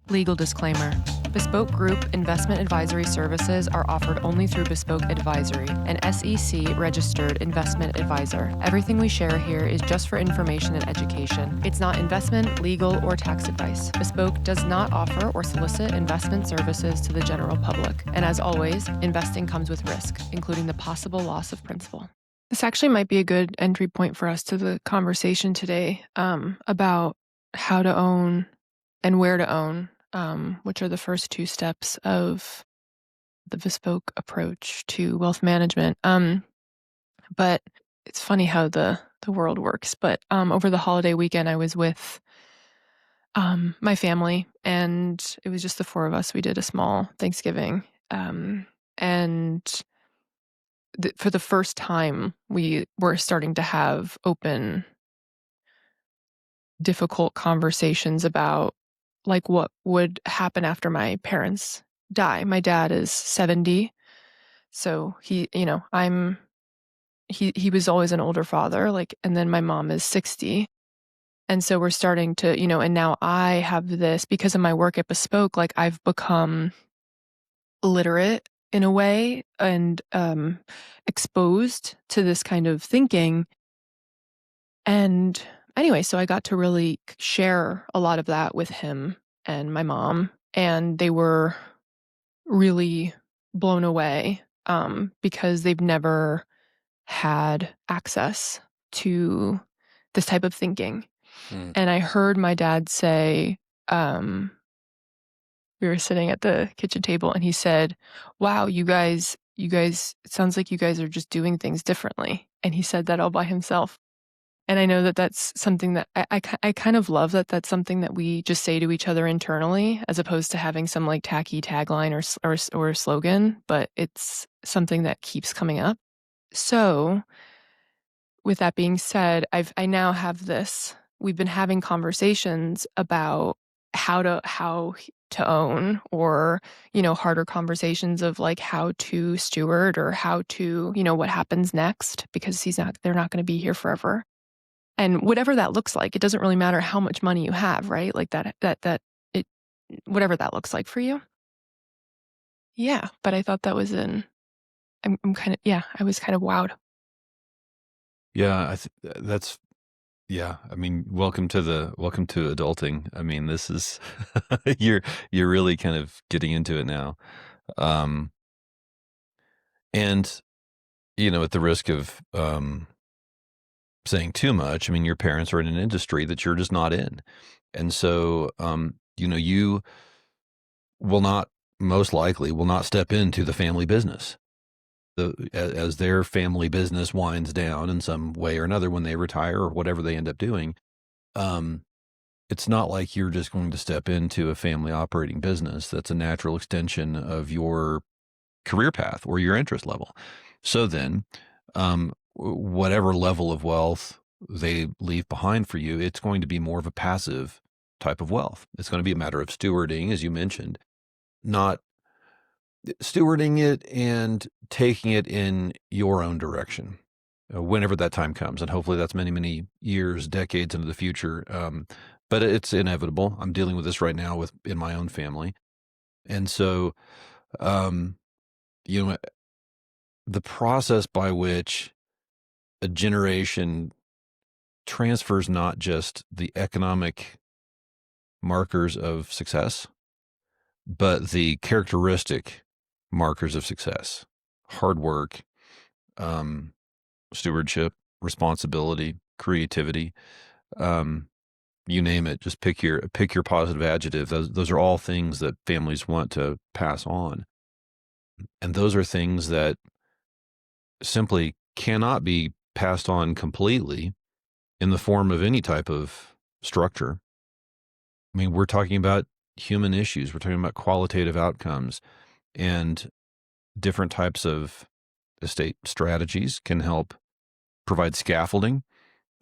Legal disclaimer. Bespoke Group investment advisory services are offered only through Bespoke Advisory, an SEC-registered investment advisor. Everything we share here is just for information and education. It's not investment, legal, or tax advice. Bespoke does not offer or solicit investment services to the general public. And as always, investing comes with risk, including the possible loss of principal. This actually might be a good entry point for us to the conversation today about how to own and where to own, which are the first two steps of the bespoke approach to wealth management. But it's funny how the world works. But over the holiday weekend, I was with my family, and it was just the four of us. We did a small Thanksgiving, and for the first time, we were starting to have open, difficult conversations about like what would happen after my parents die. My dad is 70, so he was always an older father, and then my mom is 60. And so we're starting to, and now I have this because of my work at Bespoke, I've become literate in a way and exposed to this kind of thinking. And anyway, so I got to really share a lot of that with him and my mom, and they were really blown away because they've never had access to this type of thinking. And I heard my dad say, we were sitting at the kitchen table, and he said, "Wow, you guys, it sounds like you guys are just doing things differently." And he said that all by himself. And I know that that's something that I kind of love, that that's something that we just say to each other internally, as opposed to having some tacky tagline or slogan, but it's something that keeps coming up. So with that being said, I now have this. We've been having conversations about how to own, or harder conversations of how to steward, or how to what happens next, because they're not going to be here forever. And whatever that looks like, it doesn't really matter how much money you have, right? Whatever that looks like for you. Yeah, but I thought that was I was kind of wowed. Yeah, yeah. I mean, welcome to adulting. I mean, this is you're really kind of getting into it now. Um, and at the risk of saying too much, I mean, your parents are in an industry that you're just not in. And so you will not, most likely will not step into the family business. As their family business winds down in some way or another when they retire or whatever they end up doing, it's not like you're just going to step into a family operating business that's a natural extension of your career path or your interest level. So then, whatever level of wealth they leave behind for you, it's going to be more of a passive type of wealth. It's going to be a matter of stewarding, as you mentioned, not stewarding it and taking it in your own direction, whenever that time comes. And hopefully that's many, many years, decades into the future. But it's inevitable. I'm dealing with this right now in my own family. And so, the process by which a generation transfers not just the economic markers of success, but the characteristic markers of success: hard work, stewardship, responsibility, creativity, you name it. Just pick your positive adjective. Those are all things that families want to pass on. And those are things that simply cannot be passed on completely in the form of any type of structure. I mean, we're talking about human issues. We're talking about qualitative outcomes, and different types of estate strategies can help provide scaffolding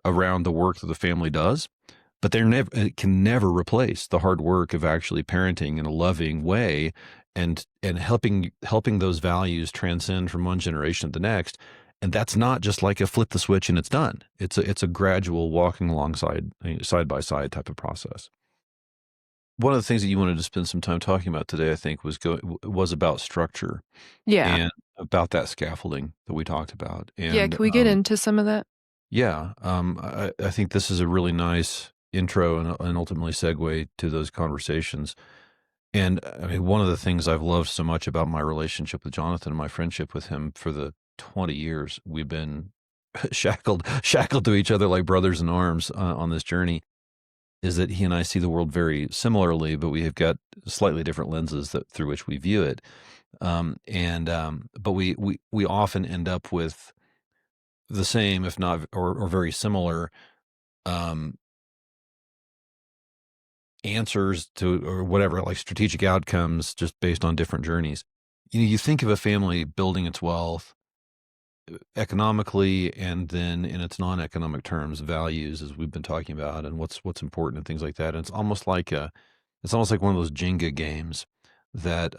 around the work that the family does, but it can never replace the hard work of actually parenting in a loving way and helping those values transcend from one generation to the next. And that's not just like a flip the switch and it's done. It's a gradual walking alongside, side by side type of process. one of the things that you wanted to spend some time talking about today, I think, was about structure Yeah. and about that scaffolding that we talked about. Yeah, And can we get into some of that? yeah, I think this is a really nice intro and ultimately segue to those conversations. And I mean, one of the things I've loved so much about my relationship with Jonathan and my friendship with him for the 20 years we've been shackled to each other like brothers in arms on this journey is that he and I see the world very similarly, but we have got slightly different lenses that through which we view it. But we often end up with the same, if not or very similar um, answers to or whatever, like strategic outcomes, just based on different journeys. You think of a family building its wealth economically, and then in its non-economic terms, values, as we've been talking about, and what's important and things like that. And it's almost like one of those Jenga games that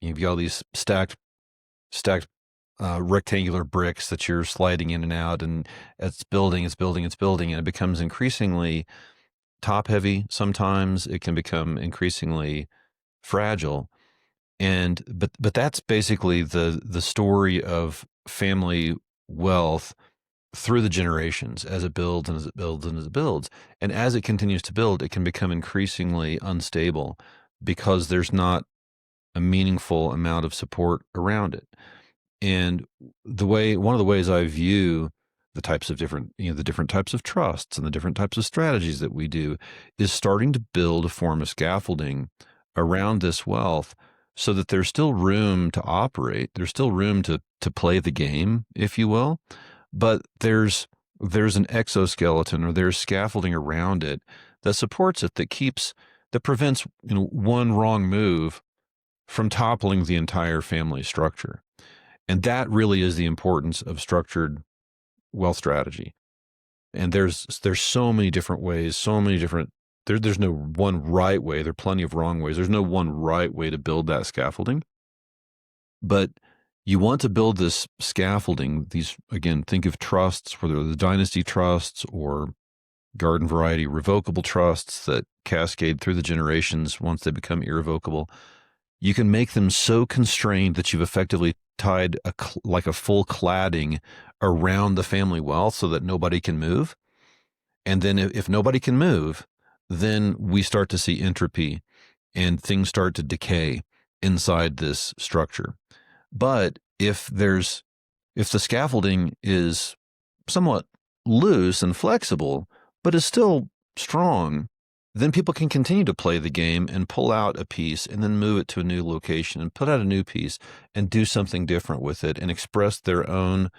you've got all these stacked rectangular bricks that you're sliding in and out, and it's building, and it becomes increasingly top heavy. Sometimes it can become increasingly fragile. But that's basically the story of family wealth through the generations as it builds and as it builds and as it builds. And as it continues to build, it can become increasingly unstable because there's not a meaningful amount of support around it. And one of the ways I view the types of the different types of trusts and the different types of strategies that we do is starting to build a form of scaffolding around this wealth so that there's still room to operate. There's still room to play the game, if you will, but there's an exoskeleton or there's scaffolding around it that supports it that prevents one wrong move from toppling the entire family structure. And that really is the importance of structured wealth strategy. And there's so many different ways, there's no one right way. There are plenty of wrong ways. There's no one right way to build that scaffolding. But you want to build this scaffolding, again, think of trusts, whether they're the dynasty trusts or garden variety revocable trusts that cascade through the generations once they become irrevocable. You can make them so constrained that you've effectively tied like a full cladding around the family wealth so that nobody can move. And then if nobody can move, then we start to see entropy and things start to decay inside this structure. But if the scaffolding is somewhat loose and flexible, but is still strong, then people can continue to play the game and pull out a piece and then move it to a new location and put out a new piece and do something different with it and express their own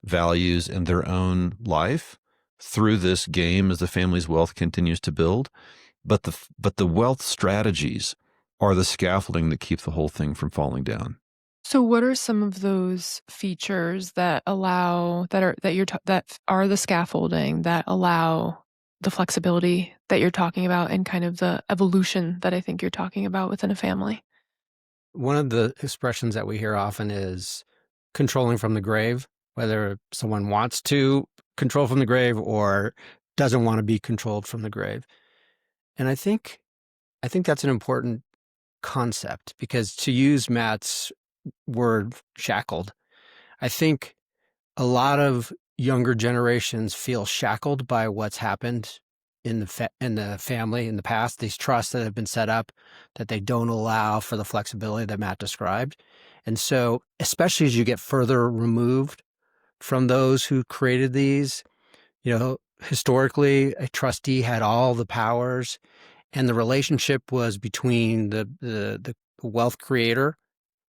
values and their own life through this game as the family's wealth continues to build. But the wealth strategies are the scaffolding that keep the whole thing from falling down. So what are some of those features that are the scaffolding that allow the flexibility that you're talking about and kind of the evolution that I think you're talking about within a family? One of the expressions that we hear often is controlling from the grave, whether someone wants to control from the grave or doesn't want to be controlled from the grave. And I think that's an important concept, because to use Matt's word, shackled, I think a lot of younger generations feel shackled by what's happened in the family in the past, these trusts that have been set up that they don't allow for the flexibility that Matt described. And so, especially as you get further removed from those who created these, historically, a trustee had all the powers, and the relationship was between the wealth creator,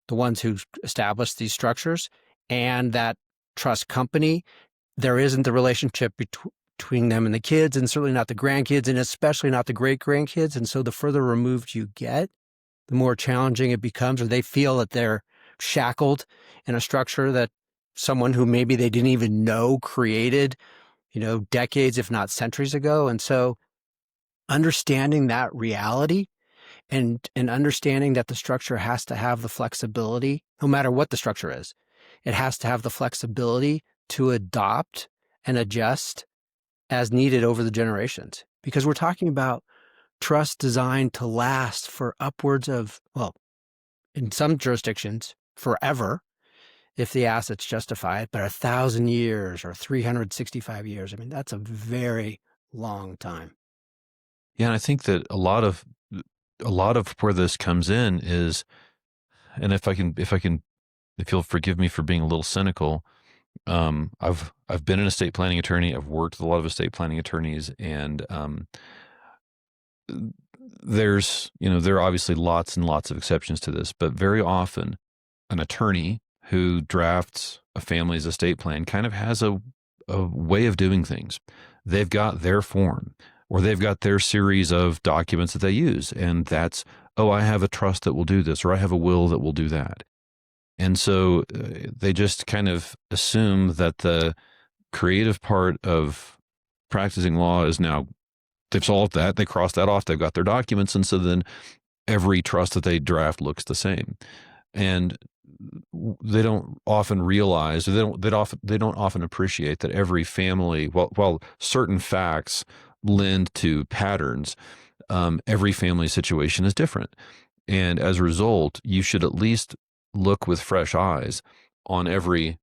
the ones who established these structures, and that trust company. There isn't the relationship between them and the kids, and certainly not the grandkids, and especially not the great grandkids. And so the further removed you get, the more challenging it becomes, or they feel that they're shackled in a structure that someone who maybe they didn't even know created, decades, if not centuries ago. And so understanding that reality and understanding that the structure has to have the flexibility, no matter what the structure is, it has to have the flexibility to adopt and adjust as needed over the generations. Because we're talking about trust designed to last for upwards of, well, in some jurisdictions, forever, if the assets justify it, but 1,000 years or 365 years. I mean, that's a very long time. Yeah, and I think that a lot of where this comes in is, and if you'll forgive me for being a little cynical, I've been an estate planning attorney. I've worked with a lot of estate planning attorneys, and there are obviously lots and lots of exceptions to this, but very often an attorney who drafts a family's estate plan kind of has a way of doing things. They've got their form, or they've got their series of documents that they use. And that's, oh, I have a trust that will do this, or I have a will that will do that. And so they just kind of assume that the creative part of practicing law is now, they've solved that, they crossed that off, they've got their documents. And so then every trust that they draft looks the same. And they don't often realize, or they don't often appreciate that every family, while certain facts lend to patterns, every family situation is different. And as a result, you should at least look with fresh eyes on every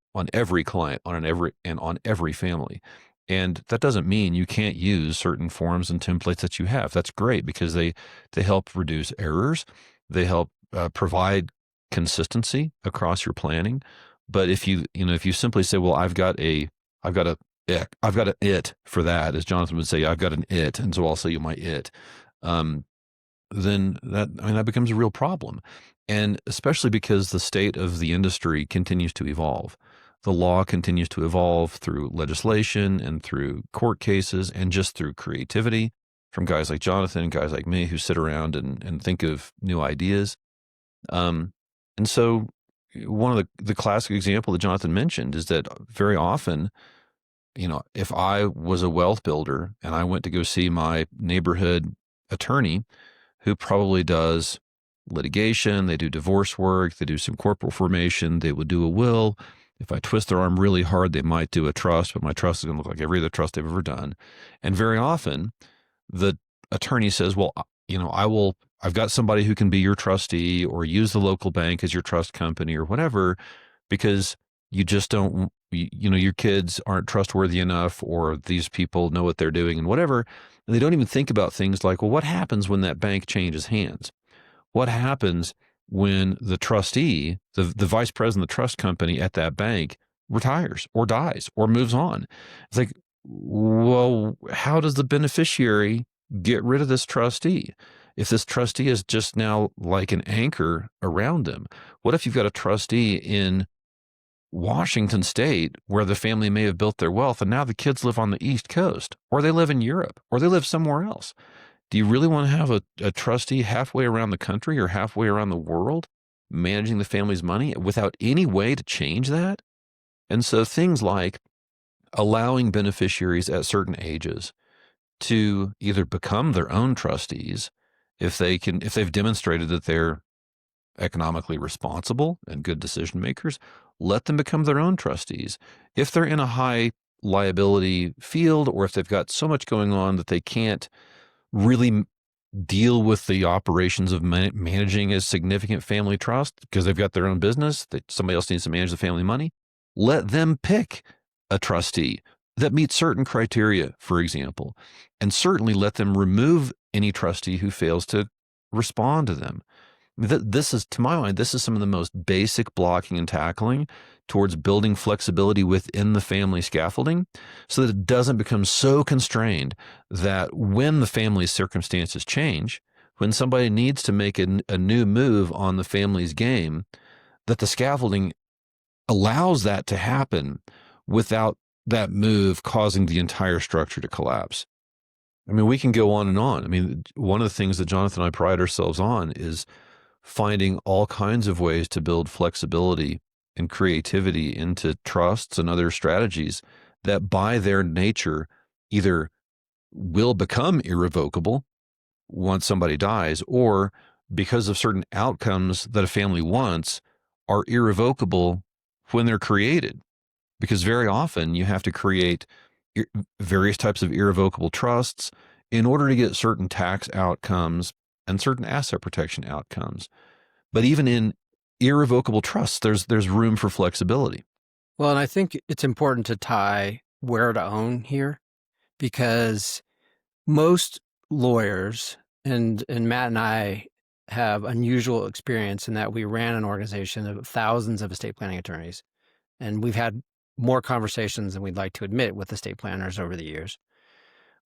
client, on every family. And that doesn't mean you can't use certain forms and templates that you have. That's great, because they help reduce errors. They help provide consistency across your planning. But if you simply say, well, I've got an it for that, as Jonathan would say, I've got an it, and so I'll say you my it, then that becomes a real problem. And especially because the state of the industry continues to evolve. The law continues to evolve through legislation and through court cases and just through creativity from guys like Jonathan and guys like me who sit around and think of new ideas. And so one of the classic example that Jonathan mentioned is that very often, if I was a wealth builder and I went to go see my neighborhood attorney, who probably does litigation, they do divorce work, they do some corporate formation, they would do a will. If I twist their arm really hard, they might do a trust, but my trust is going to look like every other trust they've ever done. And very often the attorney says, well, I've got somebody who can be your trustee, or use the local bank as your trust company or whatever, because you just don't, your kids aren't trustworthy enough, or these people know what they're doing and whatever. And they don't even think about things like, well, what happens when that bank changes hands? What happens when the trustee, the vice president of the trust company at that bank, retires or dies or moves on? It's like, well, how does the beneficiary get rid of this trustee? If this trustee is just now like an anchor around them, what if you've got a trustee in Washington State where the family may have built their wealth, and now the kids live on the East Coast, or they live in Europe, or they live somewhere else? Do you really want to have a trustee halfway around the country or halfway around the world managing the family's money without any way to change that? And so things like allowing beneficiaries at certain ages to either become their own trustees, if they've demonstrated that they're economically responsible and good decision makers, let them become their own trustees. If they're in a high liability field, or if they've got so much going on that they can't really deal with the operations of managing a significant family trust because they've got their own business, that somebody else needs to manage the family money, let them pick a trustee that meets certain criteria, for example, and certainly let them remove any trustee who fails to respond to them. This is, to my mind, this is some of the most basic blocking and tackling towards building flexibility within the family scaffolding, so that it doesn't become so constrained that when the family's circumstances change, when somebody needs to make a new move on the family's game, that the scaffolding allows that to happen without that move causing the entire structure to collapse. I mean, we can go on and on. I mean, one of the things that Jonathan and I pride ourselves on is finding all kinds of ways to build flexibility and creativity into trusts and other strategies that by their nature either will become irrevocable once somebody dies, or because of certain outcomes that a family wants are irrevocable when they're created. Because very often you have to create various types of irrevocable trusts, in order to get certain tax outcomes and certain asset protection outcomes. But even in irrevocable trusts, there's room for flexibility. Well, and I think it's important to tie where to own here, because most lawyers and Matt and I have unusual experience in that we ran an organization of thousands of estate planning attorneys, and we've had more conversations than we'd like to admit with estate planners over the years.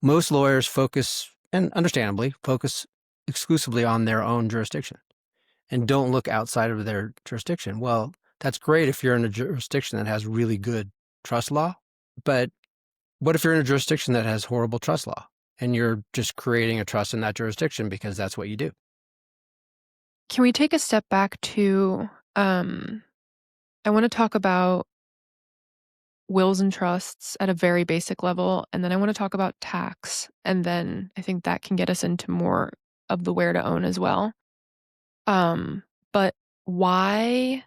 Most lawyers focus, and understandably, focus exclusively on their own jurisdiction and don't look outside of their jurisdiction. Well, that's great if you're in a jurisdiction that has really good trust law, but what if you're in a jurisdiction that has horrible trust law and you're just creating a trust in that jurisdiction because that's what you do? Can we take a step back to, I want to talk about wills and trusts at a very basic level, and then I want to talk about tax, and then I think that can get us into more of the where to own as well. But why?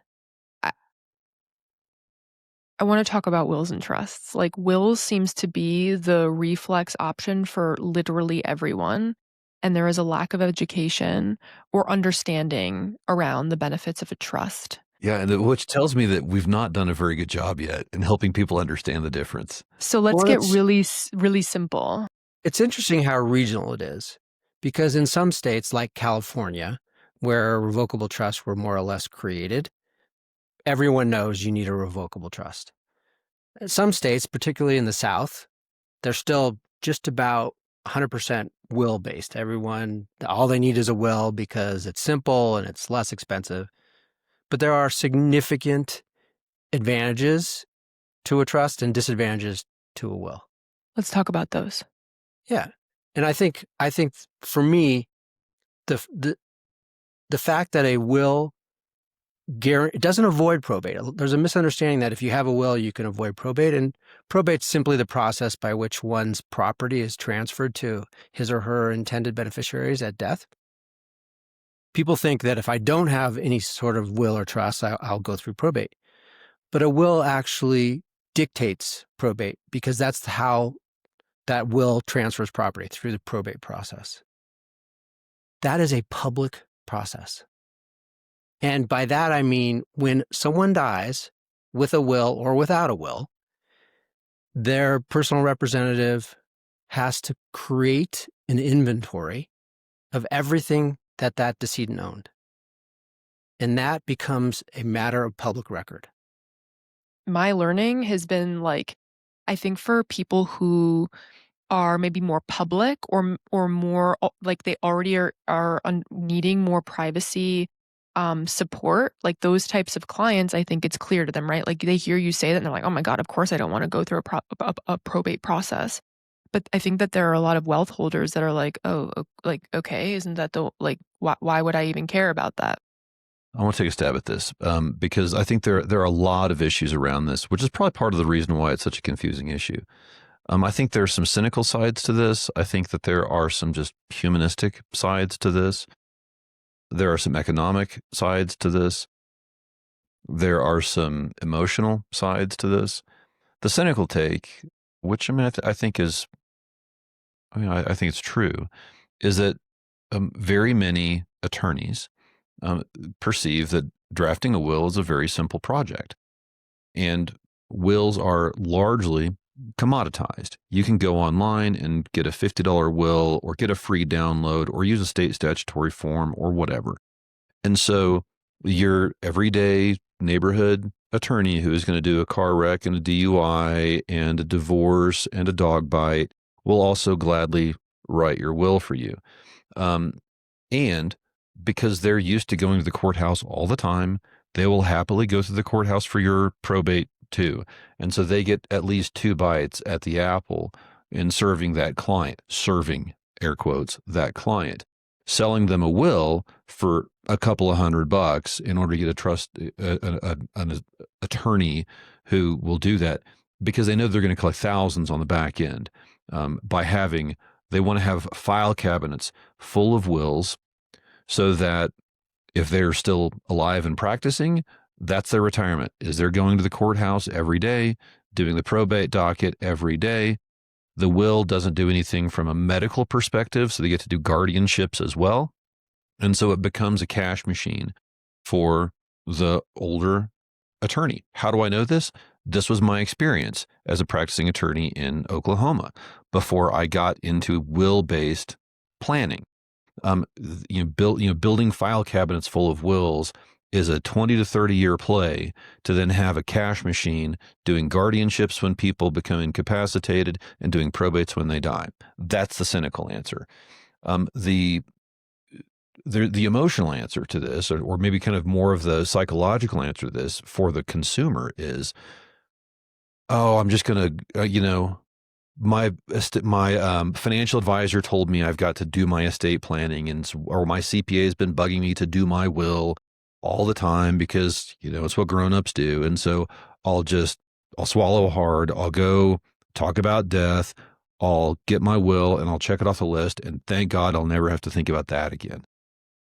I want to talk about wills and trusts. Like, wills seems to be the reflex option for literally everyone, and there is a lack of education or understanding around the benefits of a trust. Yeah, and which tells me that we've not done a very good job yet in helping people understand the difference. So let's get really simple. It's interesting how regional it is, because in some states like California, where revocable trusts were more or less created, everyone knows you need a revocable trust. Some states, particularly in the South, they're still just about 100% will-based. Everyone, all they need is a will because it's simple and it's less expensive. But there are significant advantages to a trust and disadvantages to a will. Let's talk about those. Yeah. And I think for me, the fact that a will it doesn't avoid probate. There's a misunderstanding that if you have a will, you can avoid probate. And probate's simply the process by which one's property is transferred to his or her intended beneficiaries at death. People think that if I don't have any sort of will or trust, I'll go through probate. But a will actually dictates probate, because that's how that will transfers property, through the probate process. That is a public process. And by that, I mean, when someone dies with a will or without a will, their personal representative has to create an inventory of everything that decedent owned. And that becomes a matter of public record. My learning has been, like, I think for people who are maybe more public or more like they already are needing more privacy support, like those types of clients, I think it's clear to them, right? Like they hear you say that and they're like, oh my God, of course I don't want to go through a probate process. But I think that there are a lot of wealth holders that are like, oh, like, okay, isn't that why would I even care about that? I want to take a stab at this because I think there are a lot of issues around this, which is probably part of the reason why it's such a confusing issue. I think there are some cynical sides to this. I think that there are some just humanistic sides to this. There are some economic sides to this. There are some emotional sides to this. The cynical take, which I think is, I think it's true, is that very many attorneys perceive that drafting a will is a very simple project, and wills are largely commoditized. You can go online and get a $50 will or get a free download or use a state statutory form or whatever. And so your everyday neighborhood attorney who is going to do a car wreck and a DUI and a divorce and a dog bite will also gladly write your will for you. And because they're used to going to the courthouse all the time, they will happily go to the courthouse for your probate too. And so they get at least 2 bites at the apple in serving that client, serving, air quotes, that client, selling them a will for a couple of $100 in order to get an attorney who will do that, because they know they're going to collect thousands on the back end they want to have file cabinets full of wills so that if they're still alive and practicing, that's their retirement, is they're going to the courthouse every day, doing the probate docket every day, The will doesn't do anything from a medical perspective, so they get to do guardianships as well. And so it becomes a cash machine for the older attorney. How do I know this? This was my experience as a practicing attorney in Oklahoma before I got into will-based planning. Building file cabinets full of wills is a 20 to 30 year play to then have a cash machine doing guardianships when people become incapacitated and doing probates when they die. That's the cynical answer. The emotional answer to this, or maybe kind of more of the psychological answer to this for the consumer is, oh, I'm just going to, my financial advisor told me I've got to do my estate planning, or my CPA has been bugging me to do my will all the time because, it's what grownups do. And so I'll swallow hard. I'll go talk about death. I'll get my will and I'll check it off the list. And thank God I'll never have to think about that again.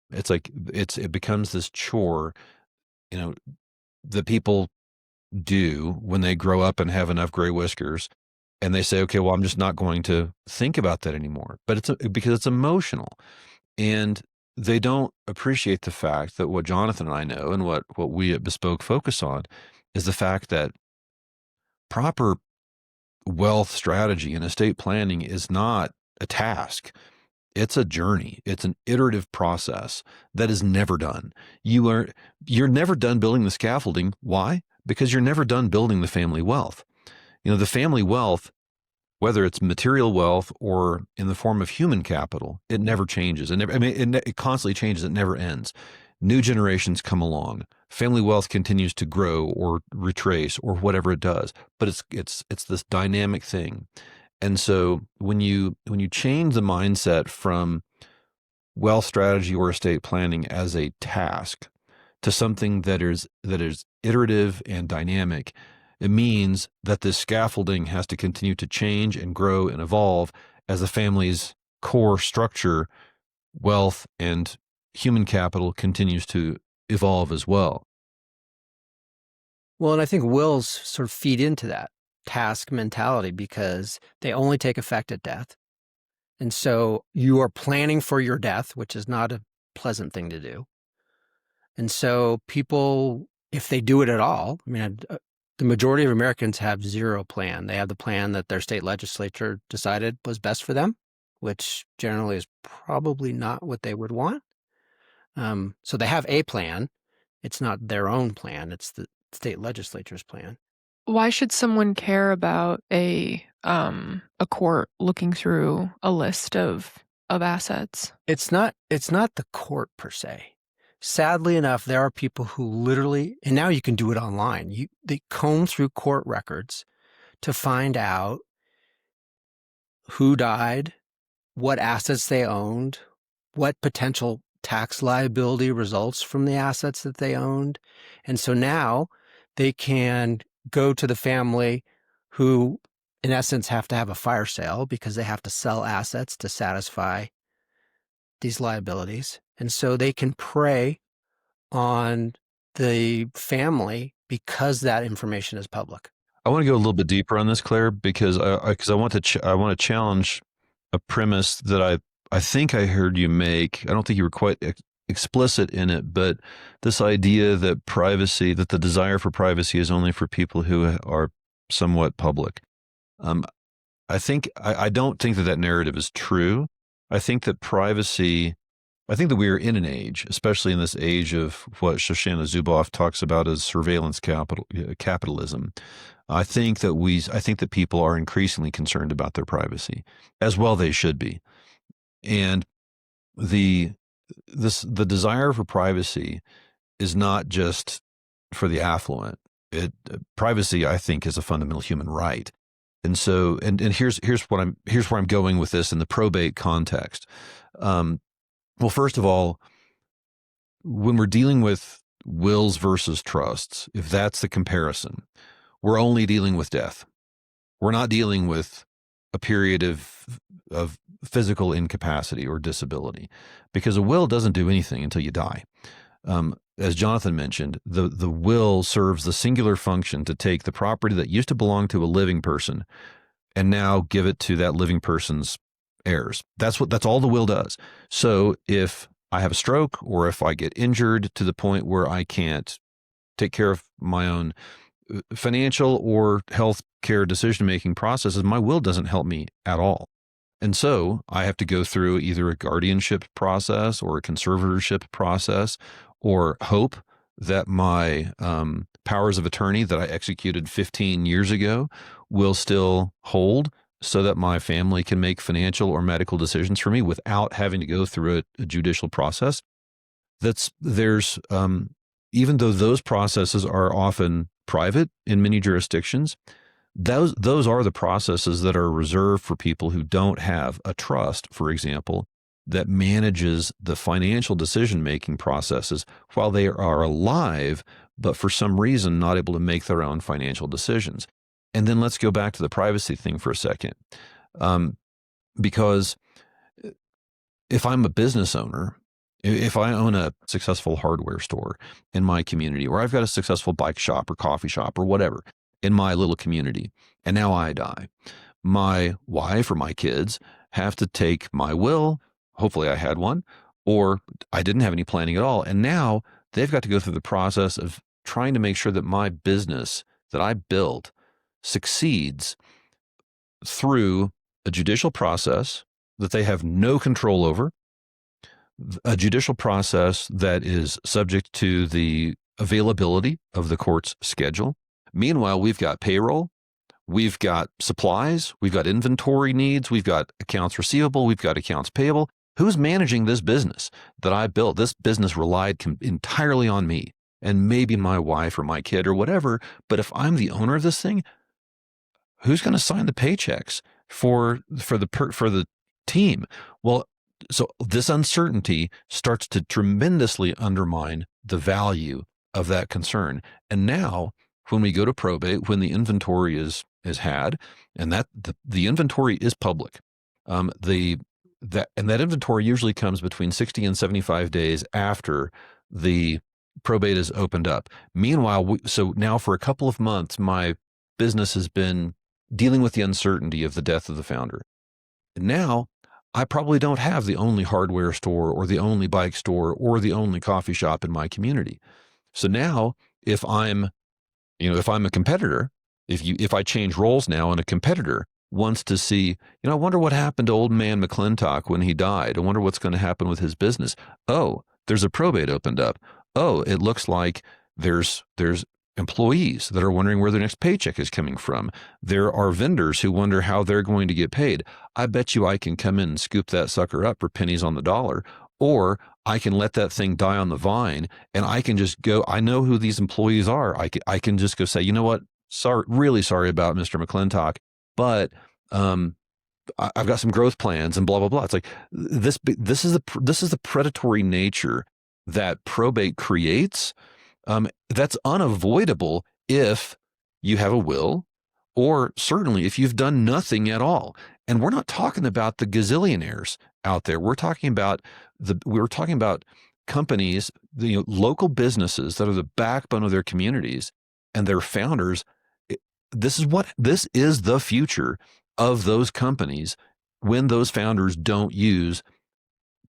It's like, it becomes this chore, that people do when they grow up and have enough gray whiskers. And they say, okay, well, I'm just not going to think about that anymore. But because it's emotional. And they don't appreciate the fact that what Jonathan and I know and what we at Bespoke focus on is the fact that proper wealth strategy and estate planning is not a task. It's a journey. It's an iterative process that is never done. You're never done building the scaffolding. Why? Because you're never done building the family wealth. The family wealth, whether it's material wealth or in the form of human capital, it never changes. It constantly changes. It never ends. New generations come along. Family wealth continues to grow or retrace or whatever it does. But it's this dynamic thing. And so when you change the mindset from wealth strategy or estate planning as a task to something that is iterative and dynamic, it means that this scaffolding has to continue to change and grow and evolve as the family's core structure, wealth, and human capital continues to evolve as well. Well, and I think wills sort of feed into that task mentality because they only take effect at death. And so you are planning for your death, which is not a pleasant thing to do. And so people, if they do it at all, the majority of Americans have zero plan. They have the plan that their state legislature decided was best for them, which generally is probably not what they would want. So they have a plan. It's not their own plan. It's the state legislature's plan. Why should someone care about a court looking through a list of assets? It's not the court per se. Sadly enough, there are people who literally, and now you can do it online, they comb through court records to find out who died, what assets they owned, what potential tax liability results from the assets that they owned. And so now they can go to the family who, in essence, have to have a fire sale because they have to sell assets to satisfy these liabilities. And so they can prey on the family because that information is public. I want to go a little bit deeper on this, Claire, because I want to challenge a premise that I think I heard you make. I don't think you were quite explicit in it, but this idea that the desire for privacy is only for people who are somewhat public. I don't think that narrative is true. I think that we are in an age, especially in this age of what Shoshana Zuboff talks about as surveillance capitalism. I think that people are increasingly concerned about their privacy, as well they should be. And the desire for privacy is not just for the affluent. Privacy, I think, is a fundamental human right. And so, and here's where I'm going with this in the probate context. Well, first of all, when we're dealing with wills versus trusts, if that's the comparison, we're only dealing with death. We're not dealing with a period of physical incapacity or disability, because a will doesn't do anything until you die. As Jonathan mentioned, the will serves the singular function to take the property that used to belong to a living person and now give it to that living person's heirs. That's all the will does. So if I have a stroke, or if I get injured to the point where I can't take care of my own financial or health care decision-making processes, my will doesn't help me at all. And so I have to go through either a guardianship process or a conservatorship process, or hope that my powers of attorney that I executed 15 years ago will still hold, so that my family can make financial or medical decisions for me without having to go through a judicial process. Even though those processes are often private in many jurisdictions, those are the processes that are reserved for people who don't have a trust, for example, that manages the financial decision-making processes while they are alive, but for some reason not able to make their own financial decisions. And then let's go back to the privacy thing for a second. Because if I'm a business owner, if I own a successful hardware store in my community, or I've got a successful bike shop or coffee shop or whatever in my little community, and now I die, my wife or my kids have to take my will. Hopefully I had one, or I didn't have any planning at all. And now they've got to go through the process of trying to make sure that my business that I built succeeds through a judicial process that they have no control over, a judicial process that is subject to the availability of the court's schedule. Meanwhile, we've got payroll, we've got supplies, we've got inventory needs, we've got accounts receivable, we've got accounts payable. Who's managing this business that I built? This business relied entirely on me and maybe my wife or my kid or whatever. But if I'm the owner of this thing, who's going to sign the paychecks for the team? Well, so this uncertainty starts to tremendously undermine the value of that concern. And now, when we go to probate, when the inventory is had, and that the inventory is public, that inventory usually comes between 60 and 75 days after the probate is opened up. Meanwhile, so now for a couple of months, my business has been dealing with the uncertainty of the death of the founder. And now I probably don't have the only hardware store or the only bike store or the only coffee shop in my community. So now if I'm a competitor, if I change roles now and a competitor wants to see, I wonder what happened to old man McClintock when he died. I wonder what's going to happen with his business. Oh, there's a probate opened up. Oh, it looks like there's employees that are wondering where their next paycheck is coming from. There are vendors who wonder how they're going to get paid. I bet you I can come in and scoop that sucker up for pennies on the dollar, or I can let that thing die on the vine, and I can just go, I know who these employees are. I can just go say, you know what? Really sorry about Mr. McClintock, but I've got some growth plans and blah, blah, blah. It's like this is the predatory nature that probate creates. That's unavoidable if you have a will, or certainly if you've done nothing at all. And we're not talking about the gazillionaires out there. We're talking about companies, local businesses that are the backbone of their communities and their founders. This is the future of those companies when those founders don't use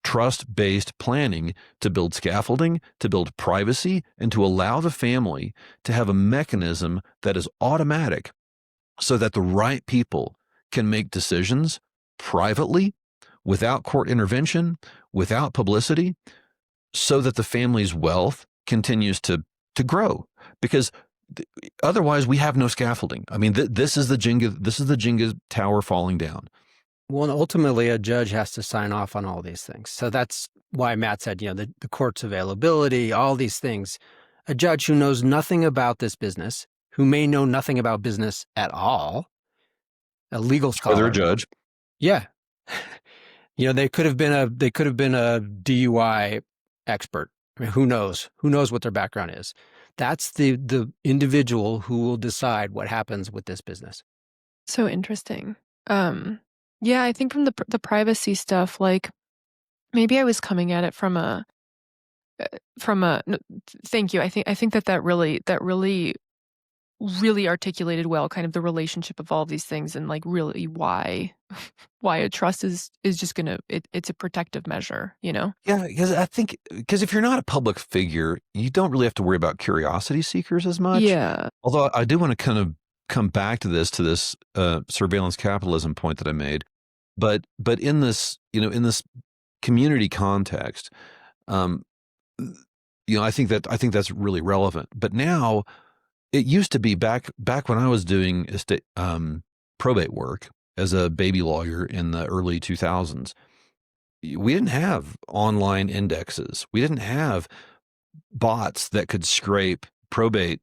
trust-based planning to build scaffolding, to build privacy, and to allow the family to have a mechanism that is automatic so that the right people can make decisions privately, without court intervention, without publicity, so that the family's wealth continues to grow. Because otherwise we have no scaffolding. I mean, this is the Jenga tower falling down. Well, and ultimately, a judge has to sign off on all these things. So that's why Matt said, the court's availability, all these things. A judge who knows nothing about this business, who may know nothing about business at all, a legal scholar. Or they're a judge. Yeah. They could have been a DUI expert. I mean, who knows? Who knows what their background is? That's the individual who will decide what happens with this business. So interesting. Yeah, I think from the privacy stuff, like maybe I was coming at it from a no, thank you. I think that really really articulated well kind of the relationship of all of these things and like really why a trust is just gonna it's a protective measure, you know? Yeah, because if you're not a public figure, you don't really have to worry about curiosity seekers as much. Yeah. Although I do want to kind of come back to this surveillance capitalism point that I made, but in this in this community context, um, I think that's really relevant. But now it used to be back when I was doing probate work as a baby lawyer in the early 2000s. We didn't have online indexes. We didn't have bots that could scrape probate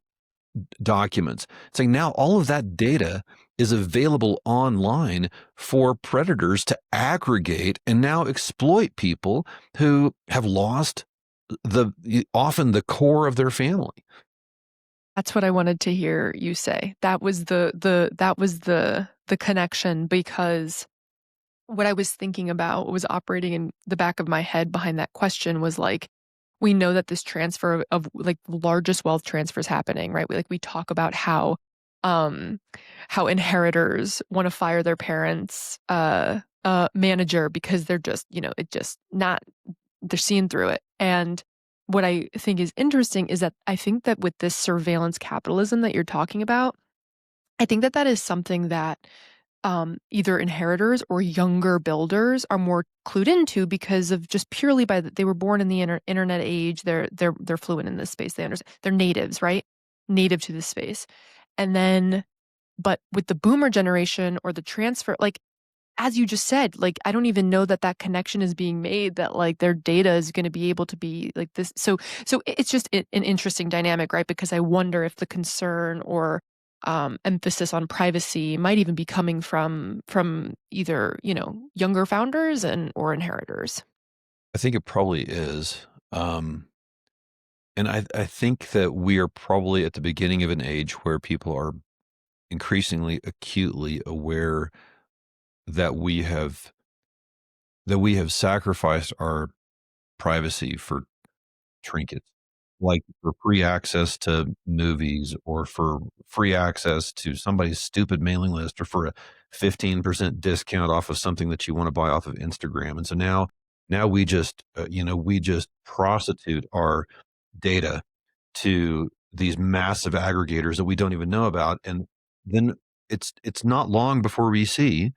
documents. It's like now all of that data is available online for predators to aggregate and now exploit people who have lost often the core of their family. That's what I wanted to hear you say. That was the connection, because what I was thinking about, what was operating in the back of my head behind that question was like, we know that this transfer of like largest wealth transfer is happening, right? We talk about how inheritors want to fire their parents manager because they're just, it just not, they're seeing through it. And what I think is interesting is that I think that with this surveillance capitalism that you're talking about, I think that that is something that either inheritors or younger builders are more clued into because of just purely they were born in the internet age. They're fluent in this space. They understand. They're natives, right? Native to this space. And then, but with the boomer generation or the transfer, like as you just said, like I don't even know that that connection is being made, that like their data is going to be able to be like this. So it's just an interesting dynamic, right? Because I wonder if the concern or emphasis on privacy might even be coming from either younger founders or inheritors. I think it probably is. And I think that we are probably at the beginning of an age where people are increasingly acutely aware that we have sacrificed our privacy for trinkets, like for free access to movies or for free access to somebody's stupid mailing list or for a 15% discount off of something that you want to buy off of Instagram. And so now we just we just prostitute our data to these massive aggregators that we don't even know about, and then it's not long before we see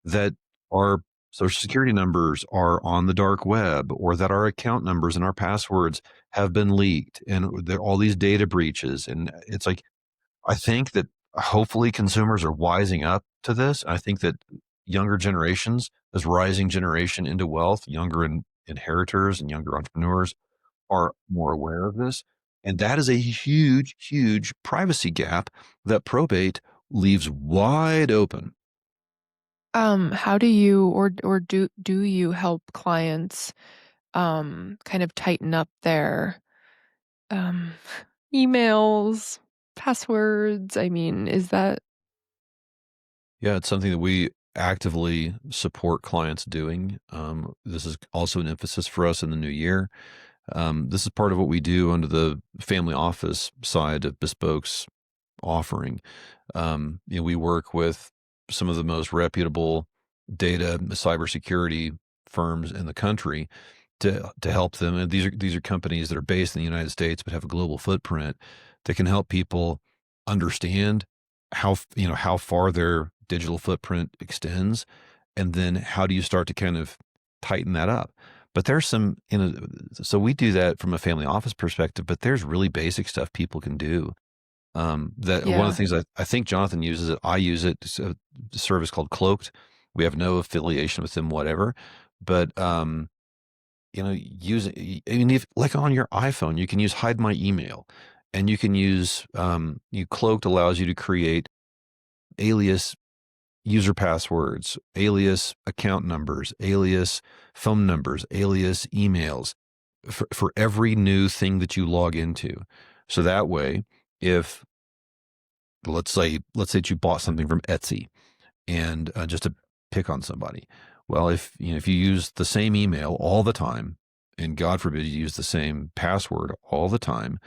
that our social security numbers are on the dark web, or that our account numbers and our passwords have been leaked, and there are all these data breaches. And it's like, I think that hopefully consumers are wising up to this. I think that younger generations, this rising generation into wealth, younger inheritors and younger entrepreneurs are more aware of this. And that is a huge, huge privacy gap that probate leaves wide open. How do you or do you help clients kind of tighten up their um emails, passwords? I mean, is that Yeah, it's something that we actively support clients doing. This is also an emphasis for us in the new year. This is part of what we do under the family office side of Bespoke's offering. We work with some of the most reputable data cybersecurity firms in the country to help them. And these are companies that are based in the United States but have a global footprint that can help people understand how far their digital footprint extends, and then how do you start to kind of tighten that up. But there's some, so we do that from a family office perspective, but there's really basic stuff people can do. That one of the yeah. things I think Jonathan uses it, I use it. It's a service called Cloaked. We have no affiliation with them, whatever. But use it. I mean, if like on your iPhone, you can use Hide My Email, and you can use Cloaked allows you to create alias user passwords, alias account numbers, alias phone numbers, alias emails for every new thing that you log into. So that way, if let's say that you bought something from Etsy, and just to pick on somebody, well, if you use the same email all the time, and God forbid you use the same password all the time,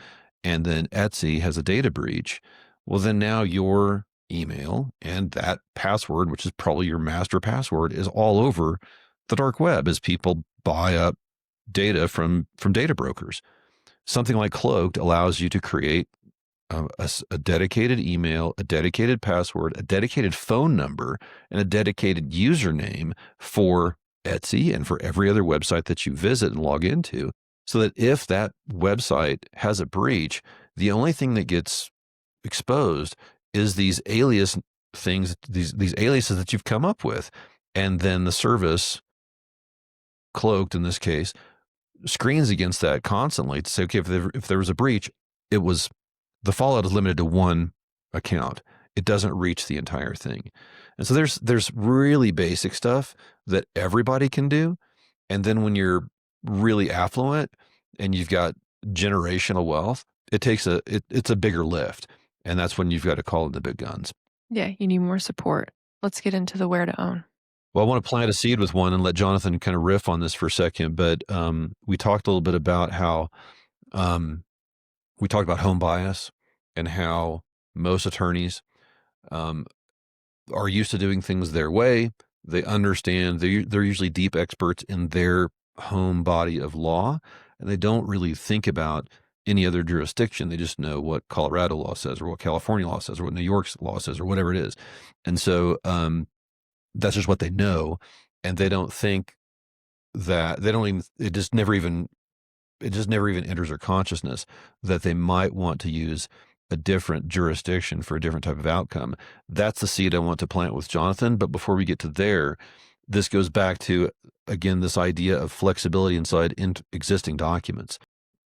and then Etsy has a data breach, well, then now your email and that password, which is probably your master password, is all over the dark web as people buy up data from data brokers. Something like Cloaked allows you to create a dedicated email, a dedicated password, a dedicated phone number, and a dedicated username for Etsy and for every other website that you visit and log into, so that if that website has a breach, the only thing that gets exposed is these alias things, these aliases that you've come up with. And then the service, Cloaked in this case, screens against that constantly to say, okay, if there was a breach, the fallout is limited to one account. It doesn't reach the entire thing. And so there's really basic stuff that everybody can do. And then when you're really affluent and you've got generational wealth, it's a bigger lift. And that's when you've got to call in the big guns. Yeah, you need more support. Let's get into the where to own. Well, I want to plant a seed with one and let Jonathan kind of riff on this for a second. But we talked a little bit about how we talked about home bias and how most attorneys are used to doing things their way. They understand, they're usually deep experts in their home body of law, and they don't really think about any other jurisdiction. They just know what Colorado law says or what California law says or what New York's law says or whatever it is. And so that's just what they know. And they don't think that it just never even enters their consciousness that they might want to use a different jurisdiction for a different type of outcome. That's the seed I want to plant with Jonathan. But before we get to there, this goes back to, again, this idea of flexibility inside existing documents.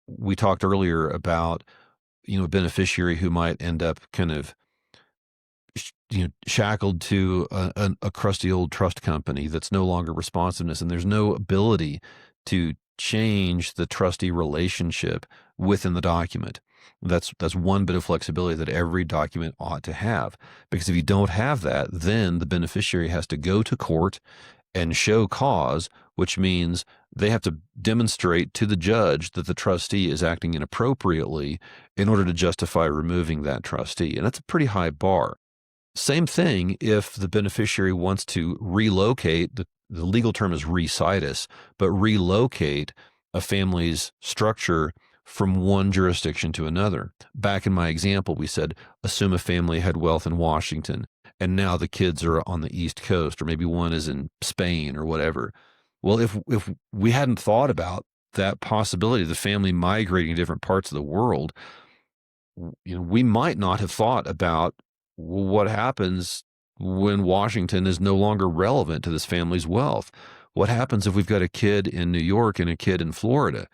We talked earlier about, a beneficiary who might end up kind of, shackled to a crusty old trust company that's no longer responsiveness, and there's no ability to change the trustee relationship within the document. That's one bit of flexibility that every document ought to have, because if you don't have that, then the beneficiary has to go to court and show cause, which means they have to demonstrate to the judge that the trustee is acting inappropriately in order to justify removing that trustee. And that's a pretty high bar. Same thing if the beneficiary wants to relocate, the legal term is re-situs, but relocate a family's structure from one jurisdiction to another. Back in my example, we said, assume a family had wealth in Washington, and now the kids are on the East Coast, or maybe one is in Spain or whatever. Well, if we hadn't thought about that possibility, the family migrating to different parts of the world, we might not have thought about what happens when Washington is no longer relevant to this family's wealth. What happens if we've got a kid in New York and a kid in Florida?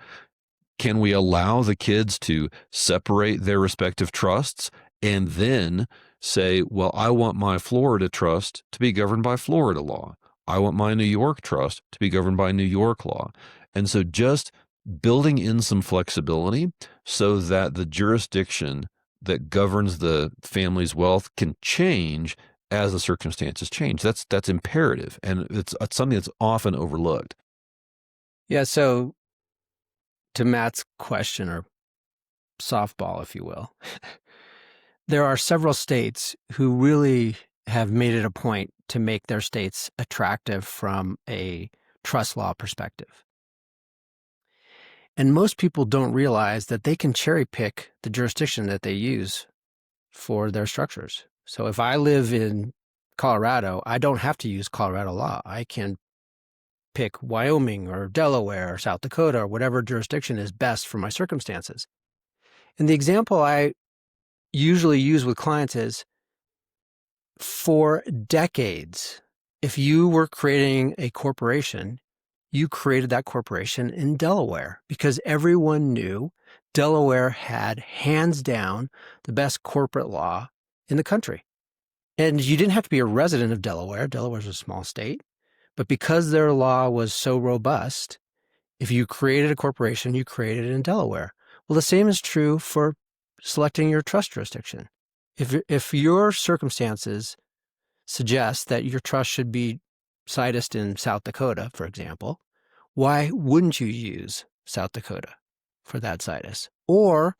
Can we allow the kids to separate their respective trusts and then say, well, I want my Florida trust to be governed by Florida law. I want my New York trust to be governed by New York law. And so just building in some flexibility so that the jurisdiction that governs the family's wealth can change as the circumstances change. That's imperative, and it's something that's often overlooked. Yeah, so to Matt's question, or softball, if you will, there are several states who really have made it a point to make their states attractive from a trust law perspective. And most people don't realize that they can cherry pick the jurisdiction that they use for their structures. So if I live in Colorado, I don't have to use Colorado law. I can pick Wyoming or Delaware or South Dakota or whatever jurisdiction is best for my circumstances. And the example I usually use with clients is, for decades, if you were creating a corporation, you created that corporation in Delaware because everyone knew Delaware had hands down the best corporate law in the country. And you didn't have to be a resident of Delaware. Delaware's a small state. But because their law was so robust, if you created a corporation, you created it in Delaware. Well, the same is true for selecting your trust jurisdiction. If your circumstances suggest that your trust should be sitused in South Dakota, for example, why wouldn't you use South Dakota for that situs? Or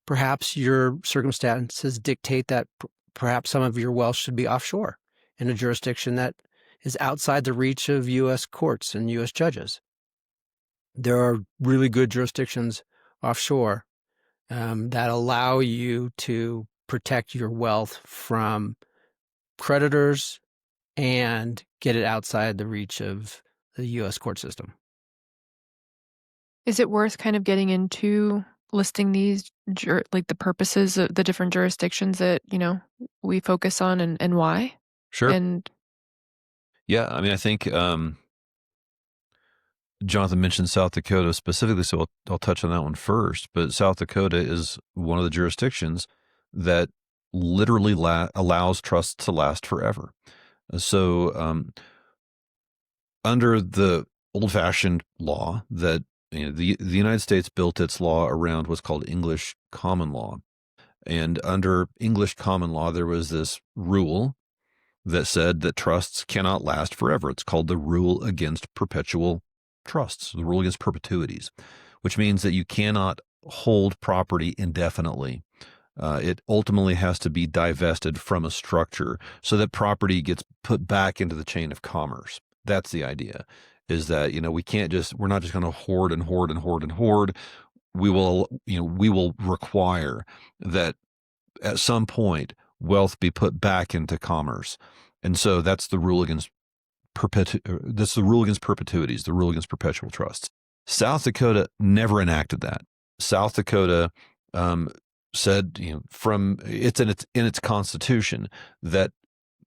perhaps your circumstances dictate that perhaps some of your wealth should be offshore in a jurisdiction that is outside the reach of U.S. courts and U.S. judges. There are really good jurisdictions offshore that allow you to protect your wealth from creditors and get it outside the reach of the U.S. court system. Is it worth kind of getting into listing these, like the purposes of the different jurisdictions that, we focus on and why? Sure. And Yeah, I mean, I think Jonathan mentioned South Dakota specifically, so I'll touch on that one first. But South Dakota is one of the jurisdictions that literally allows trusts to last forever. So under the old-fashioned law that the United States built its law around what's called English common law. And under English common law, there was this rule that said that trusts cannot last forever. It's called the rule against perpetual trusts, the rule against perpetuities, which means that you cannot hold property indefinitely. It ultimately has to be divested from a structure so that property gets put back into the chain of commerce. That's the idea, is that, we're not just going to hoard and hoard and hoard and hoard. We will require that at some point wealth be put back into commerce. And so that's the rule against that's the rule against perpetuities, the rule against perpetual trusts. South Dakota never enacted that. South Dakota said, it's in its constitution that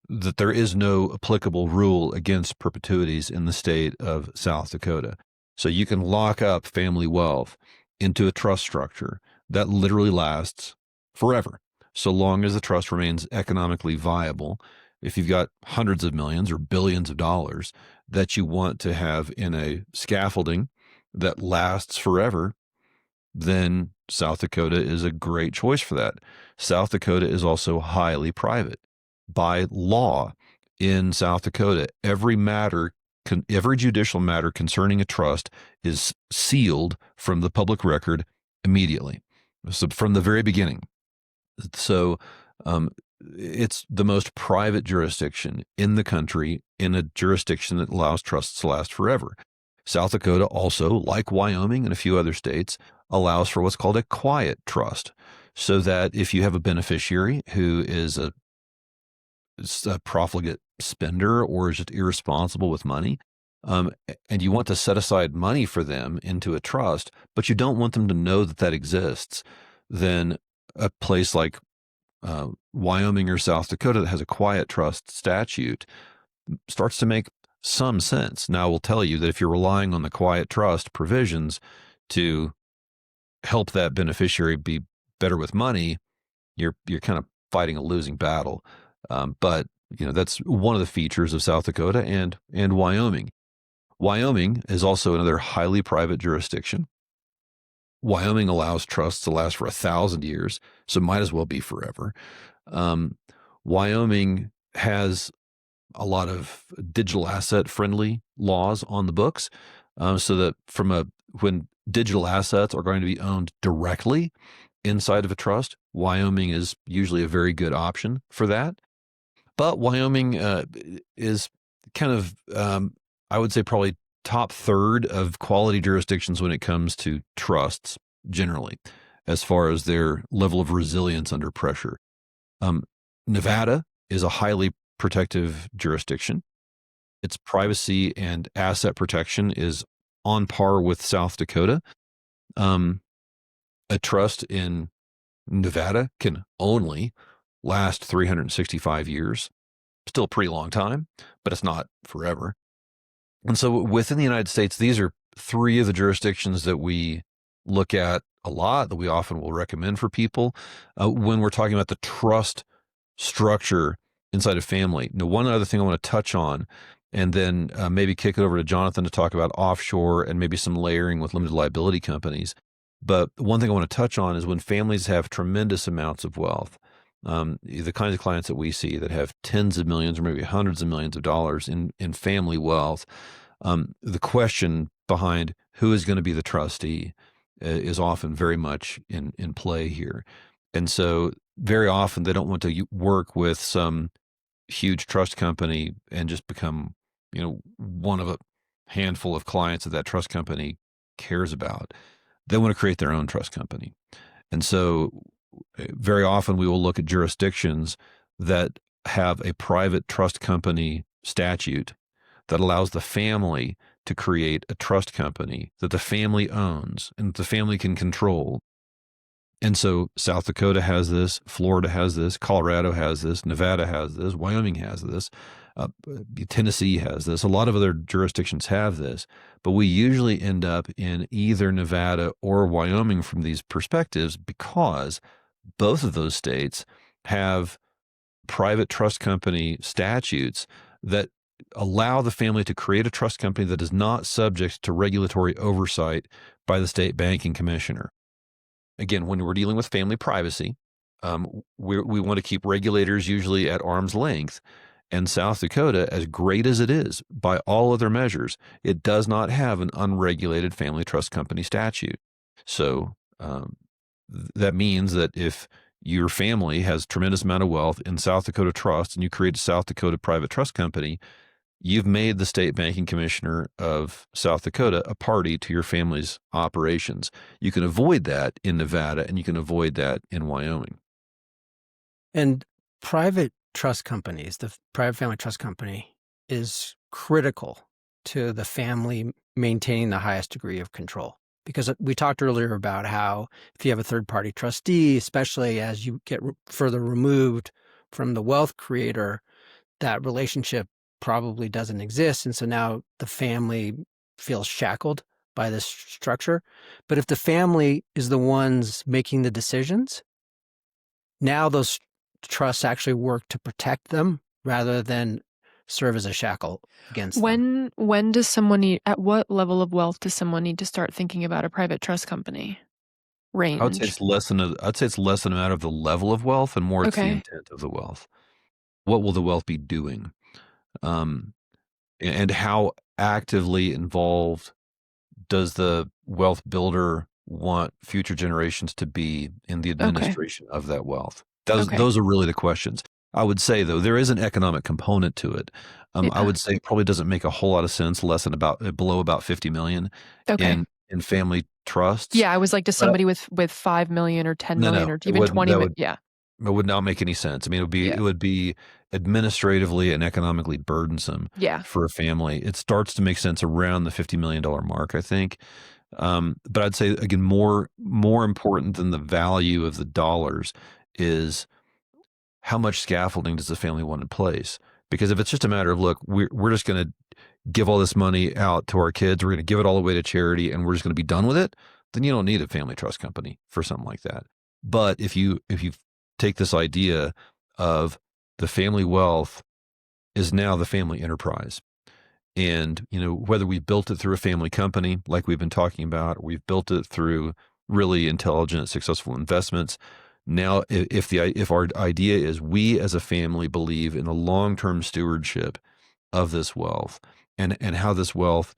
there is no applicable rule against perpetuities in the state of South Dakota. So you can lock up family wealth into a trust structure that literally lasts forever, so long as the trust remains economically viable. If you've got hundreds of millions or billions of dollars that you want to have in a scaffolding that lasts forever, then South Dakota is a great choice for that. South Dakota is also highly private. By law in South Dakota, every judicial matter concerning a trust is sealed from the public record immediately. So from the very beginning. So it's the most private jurisdiction in the country, in a jurisdiction that allows trusts to last forever. South Dakota also, like Wyoming and a few other states, allows for what's called a quiet trust, so that if you have a beneficiary who is a profligate spender or is just irresponsible with money, and you want to set aside money for them into a trust, but you don't want them to know that exists, then a place like Wyoming or South Dakota that has a quiet trust statute starts to make some sense. Now, I will tell you that if you're relying on the quiet trust provisions to help that beneficiary be better with money, you're kind of fighting a losing battle. But that's one of the features of South Dakota and Wyoming. Wyoming is also another highly private jurisdiction. Wyoming allows trusts to last for 1,000 years, so it might as well be forever. Wyoming has a lot of digital asset friendly laws on the books, so that when digital assets are going to be owned directly inside of a trust, Wyoming is usually a very good option for that. But Wyoming is kind of, I would say, probably top third of quality jurisdictions when it comes to trusts generally, as far as their level of resilience under pressure. Nevada is a highly protective jurisdiction. Its privacy and asset protection is on par with South Dakota. A trust in Nevada can only last 365 years. Still a pretty long time, but it's not forever. And so within the United States, these are three of the jurisdictions that we look at a lot, that we often will recommend for people when we're talking about the trust structure inside a family. Now, one other thing I want to touch on, and then maybe kick it over to Jonathan to talk about offshore and maybe some layering with limited liability companies. But one thing I want to touch on is when families have tremendous amounts of wealth, the kinds of clients that we see that have tens of millions or maybe hundreds of millions of dollars in family wealth, the question behind who is going to be the trustee is often very much in play here. And so very often they don't want to work with some huge trust company and just become, one of a handful of clients that trust company cares about. They want to create their own trust company. And so very often we will look at jurisdictions that have a private trust company statute that allows the family to create a trust company that the family owns and that the family can control. And so South Dakota has this, Florida has this, Colorado has this, Nevada has this, Wyoming has this, Tennessee has this. A lot of other jurisdictions have this, but we usually end up in either Nevada or Wyoming from these perspectives because both of those states have private trust company statutes that allow the family to create a trust company that is not subject to regulatory oversight by the state banking commissioner. Again, when we're dealing with family privacy, we want to keep regulators usually at arm's length. And South Dakota, as great as it is by all other measures, it does not have an unregulated family trust company statute. So that means that if your family has tremendous amount of wealth in South Dakota trust and you create a South Dakota private trust company, you've made the state banking commissioner of South Dakota a party to your family's operations. You can avoid that in Nevada and you can avoid that in Wyoming. And private trust companies, the private family trust company, is critical to the family maintaining the highest degree of control. Because we talked earlier about how if you have a third-party trustee, especially as you get further removed from the wealth creator, that relationship probably doesn't exist. And so now the family feels shackled by this structure. But if the family is the ones making the decisions, now those trusts actually work to protect them rather than serve as a shackle against them. When does someone need, at what level of wealth does someone need to start thinking about a private trust company? Range. I would say it's less than a matter of the level of wealth and more it's the intent of the wealth. What will the wealth be doing? And how actively involved does the wealth builder want future generations to be in the administration of that wealth? Those are really the questions. I would say, though, there is an economic component to it. I would say it probably doesn't make a whole lot of sense below about 50 million in family trusts. Yeah, I was like, does somebody with 5 million or 10 million or even 20 million? Yeah. It would not make any sense. I mean, it would be administratively and economically burdensome for a family. It starts to make sense around the $50 million mark, I think. But I'd say, again, more important than the value of the dollars is how much scaffolding does the family want in place? Because if it's just a matter of, look, we're just going to give all this money out to our kids, we're going to give it all away to charity, and we're just going to be done with it, then you don't need a family trust company for something like that. But if you take this idea of the family wealth is now the family enterprise, and whether we built it through a family company like we've been talking about, or we've built it through really intelligent, successful investments. Now, if our idea is we as a family believe in the long-term stewardship of this wealth and how this wealth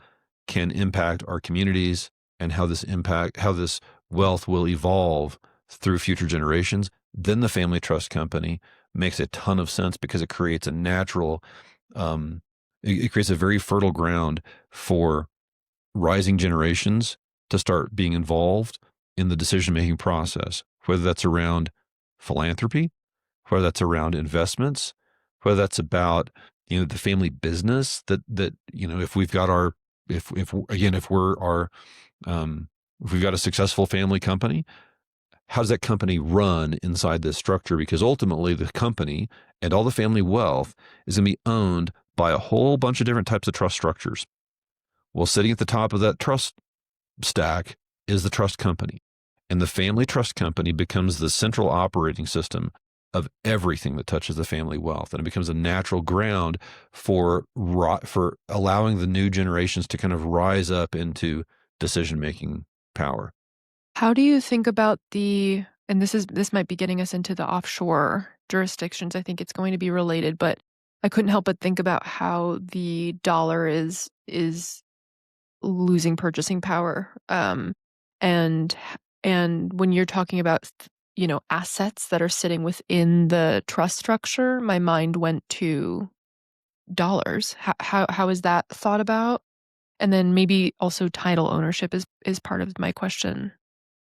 can impact our communities and how this wealth will evolve through future generations, then the family trust company makes a ton of sense because it creates a natural, it creates a very fertile ground for rising generations to start being involved in the decision-making process, whether that's around philanthropy, whether that's around investments, whether that's about, the family business that, if we've got if we've got a successful family company, how does that company run inside this structure? Because ultimately the company and all the family wealth is going to be owned by a whole bunch of different types of trust structures. Well, sitting at the top of that trust stack is the trust company. And the family trust company becomes the central operating system of everything that touches the family wealth. And it becomes a natural ground for allowing the new generations to kind of rise up into decision-making power. How do you think about and this might be getting us into the offshore jurisdictions. I think it's going to be related, but I couldn't help but think about how the dollar is losing purchasing power. And when you're talking about, assets that are sitting within the trust structure, my mind went to dollars. How is that thought about? And then maybe also title ownership is part of my question.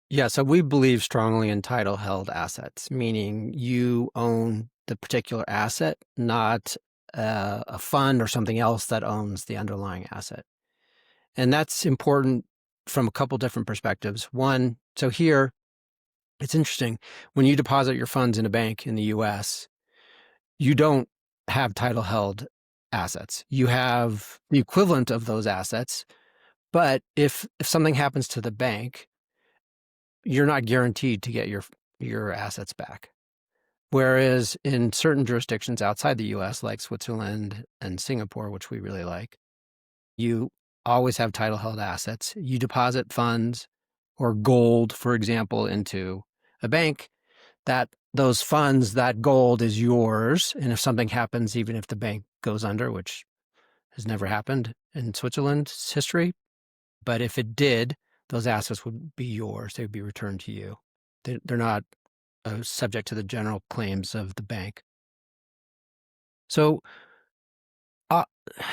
Yeah, so we believe strongly in title held assets, meaning you own the particular asset, not a fund or something else that owns the underlying asset. And that's important from a couple different perspectives. One, so here, it's interesting. When you deposit your funds in a bank in the US, you don't have title held assets. You have the equivalent of those assets. But if something happens to the bank, you're not guaranteed to get your assets back. Whereas in certain jurisdictions outside the US, like Switzerland and Singapore, which we really like, you always have title held assets. You deposit funds or gold, for example, into a bank, that those funds, that gold is yours. And if something happens, even if the bank goes under, which has never happened in Switzerland's history, but if it did, those assets would be yours. They would be returned to you. They're not subject to the general claims of the bank. So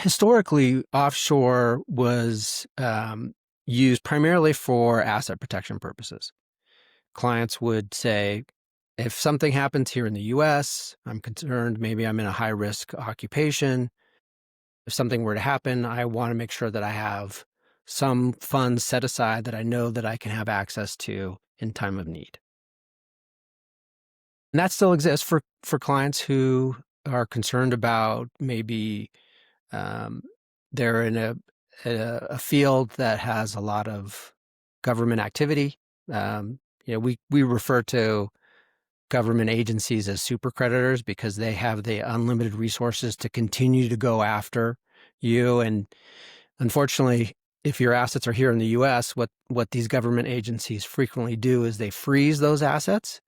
historically, offshore was used primarily for asset protection purposes. Clients would say, if something happens here in the US, I'm concerned, maybe I'm in a high risk occupation. If something were to happen, I want to make sure that I have some funds set aside that I know that I can have access to in time of need. And that still exists for clients who are concerned about maybe they're in a field that has a lot of government activity. We refer to government agencies as super creditors because they have the unlimited resources to continue to go after you. And unfortunately, if your assets are here in the US, what these government agencies frequently do is they freeze those assets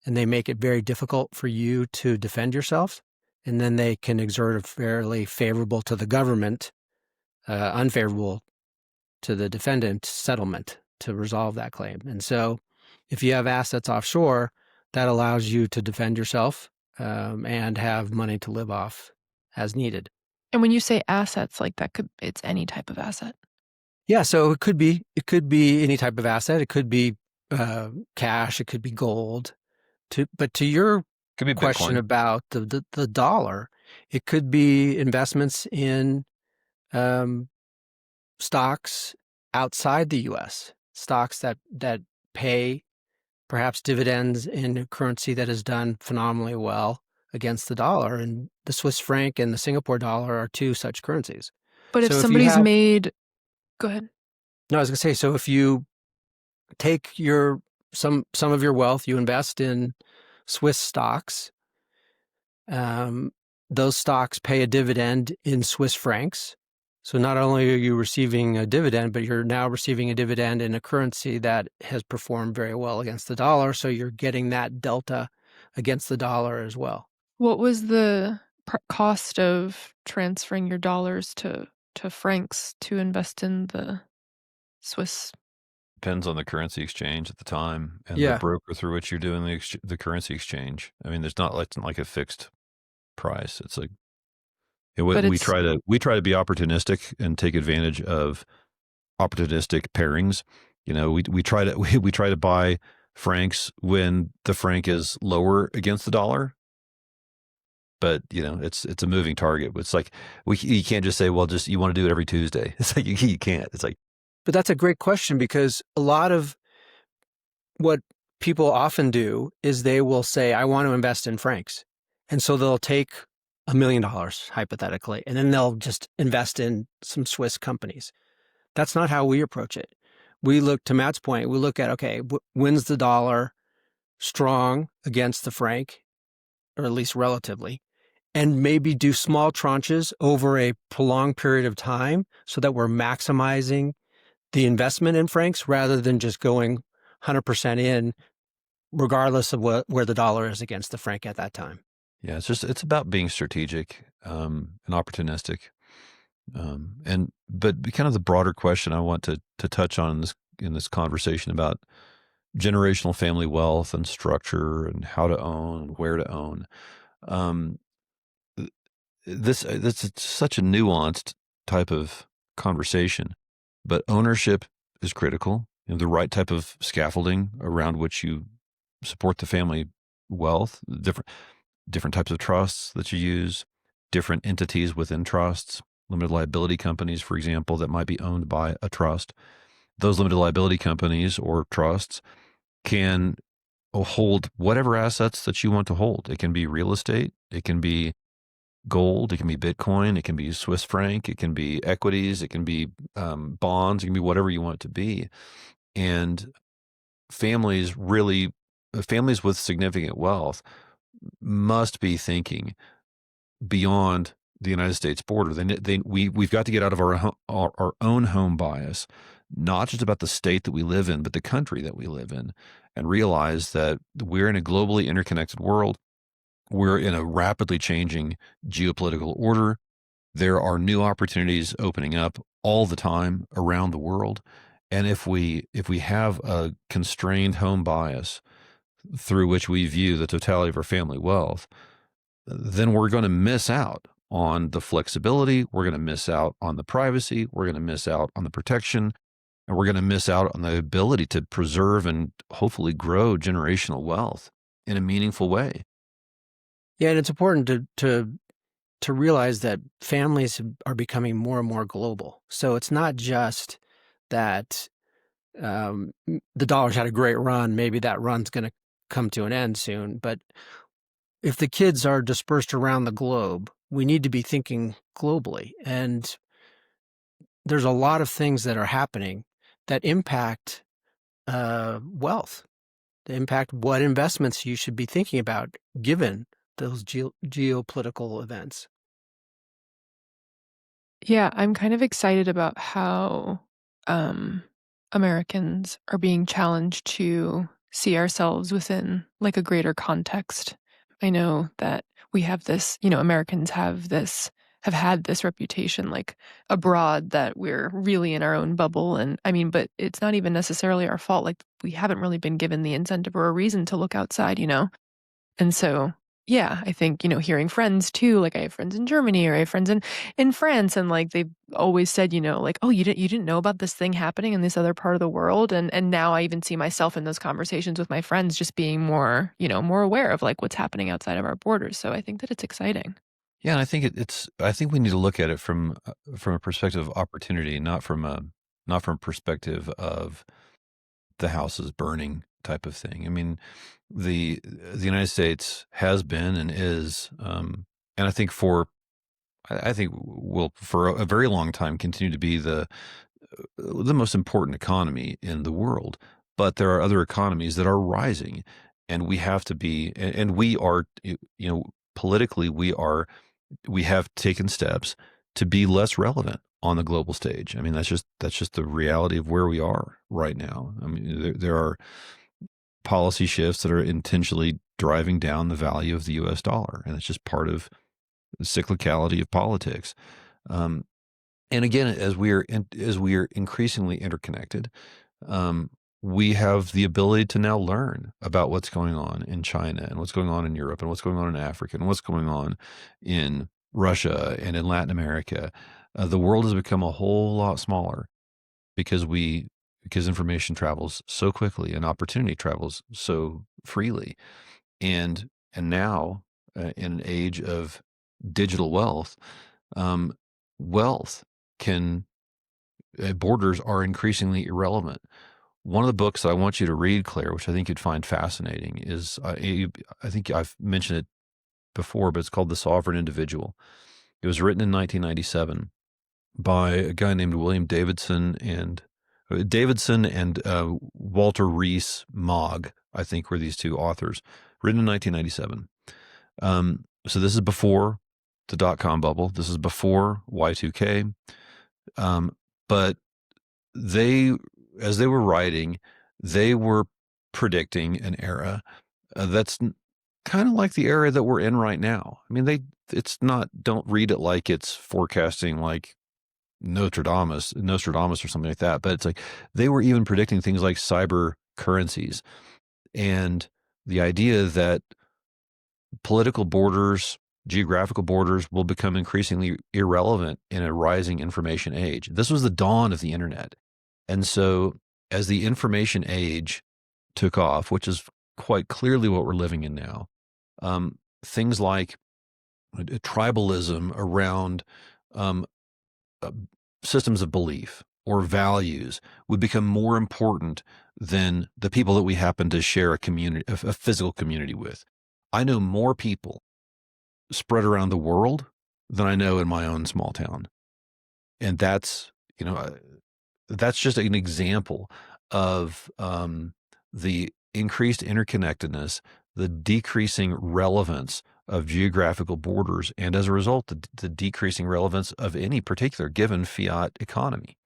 and they make it very difficult for you to defend yourself. And then they can exert a fairly favorable to the government, unfavorable to the defendant settlement to resolve that claim. And so if you have assets offshore, that allows you to defend yourself and have money to live off as needed. And when you say assets, like it's any type of asset. Yeah, so it could be any type of asset. It could be cash. It could be gold. But to your Could be question Bitcoin. about the dollar, it could be investments in stocks outside the U.S., stocks that pay perhaps dividends in a currency that has done phenomenally well against the dollar. And the Swiss franc and the Singapore dollar are two such currencies. But if So somebody's go ahead. No, I was going to say, so if you take some of your wealth, you invest in Swiss stocks, those stocks pay a dividend in Swiss francs. So not only are you receiving a dividend, but you're now receiving a dividend in a currency that has performed very well against the dollar. So you're getting that delta against the dollar as well. What was the cost of transferring your dollars to francs to invest in the Swiss? Depends on the currency exchange at the time and Yeah. the broker through which you're doing the currency exchange. I mean, there's not like a fixed price. It's like we try to be opportunistic and take advantage of opportunistic pairings. We try to buy francs when the franc is lower against the dollar. But it's a moving target. It's like you can't just say, well, just you want to do it every Tuesday. It's like you can't. It's like. But that's a great question because a lot of what people often do is they will say, I want to invest in francs. And so they'll take $1 million, hypothetically, and then they'll just invest in some Swiss companies. That's not how we approach it. We look, to Matt's point, we look at, okay, when's the dollar strong against the franc, or at least relatively, and maybe do small tranches over a prolonged period of time so that we're maximizing the investment in francs rather than just going 100% in, regardless of where the dollar is against the franc at that time. Yeah, it's about being strategic and opportunistic. But kind of the broader question I want to touch on in this in this conversation about generational family wealth and structure and how to own and where to own. Um, this is such a nuanced type of conversation, but ownership is critical. The right type of scaffolding around which you support the family wealth, different types of trusts that you use, different entities within trusts, limited liability companies, for example, that might be owned by a trust. Those limited liability companies or trusts can hold whatever assets that you want to hold. It can be real estate, it can be gold, it can be Bitcoin, it can be Swiss franc, it can be equities, it can be bonds, it can be whatever you want it to be. And families with significant wealth must be thinking beyond the United States border. We've got to get out of our own home bias, not just about the state that we live in, but the country that we live in, and realize that we're in a globally interconnected world. We're in a rapidly changing geopolitical order. There are new opportunities opening up all the time around the world. And if we have a constrained home bias through which we view the totality of our family wealth, then we're going to miss out on the flexibility. We're going to miss out on the privacy. We're going to miss out on the protection. And we're going to miss out on the ability to preserve and hopefully grow generational wealth in a meaningful way. Yeah, and it's important to realize that families are becoming more and more global. So it's not just that the dollar's had a great run. Maybe that run's going to come to an end soon. But if the kids are dispersed around the globe, we need to be thinking globally. And there's a lot of things that are happening that impact wealth, that impact what investments you should be thinking about given those geopolitical events. Yeah, I'm kind of excited about how Americans are being challenged to see ourselves within like a greater context. I know that we have this, Americans have had this reputation like abroad that we're really in our own bubble. And I mean, but it's not even necessarily our fault. Like we haven't really been given the incentive or a reason to look outside, And so, yeah, I think, hearing friends too, like I have friends in Germany or I have friends in France, and like they've always said, like, oh, you didn't know about this thing happening in this other part of the world. And now I even see myself in those conversations with my friends just being more, more aware of like what's happening outside of our borders. So I think that it's exciting. Yeah, and I think I think we need to look at it from a perspective of opportunity, not from a perspective of the house is burning type of thing. I mean, the United States has been and is, and I think will for a very long time continue to be the most important economy in the world. But there are other economies that are rising, and we have to be, and we are, politically, we have taken steps to be less relevant on the global stage. I mean, that's just the reality of where we are right now. I mean, there are policy shifts that are intentionally driving down the value of the U.S. dollar, and it's just part of the cyclicality of politics. And again, as we are increasingly interconnected, we have the ability to now learn about what's going on in China and what's going on in Europe and what's going on in Africa and what's going on in Russia and in Latin America. The world has become a whole lot smaller because information travels so quickly and opportunity travels so freely. And now, in an age of digital wealth, wealth can borders are increasingly irrelevant. One of the books I want you to read, Claire, which I think you'd find fascinating, is I think I've mentioned it before, but it's called The Sovereign Individual. It was written in 1997 by a guy named William Davidson and Walter Rees Mogg, I think, were these two authors, written in 1997. So this is before the dot-com bubble. This is before Y2K. But as they were writing, they were predicting an era that's kind of like the era that we're in right now. I mean, don't read it like it's forecasting like Nostradamus or something like that. But it's like they were even predicting things like cyber currencies and the idea that political borders, geographical borders will become increasingly irrelevant in a rising information age. This was the dawn of the internet. And so as the information age took off, which is quite clearly what we're living in now, things like tribalism around um, uh, systems of belief or values would become more important than the people that we happen to share a physical community with. I know more people spread around the world than I know in my own small town. And that's just an example of the increased interconnectedness, the decreasing relevance of geographical borders, and as a result, the decreasing relevance of any particular given fiat economy.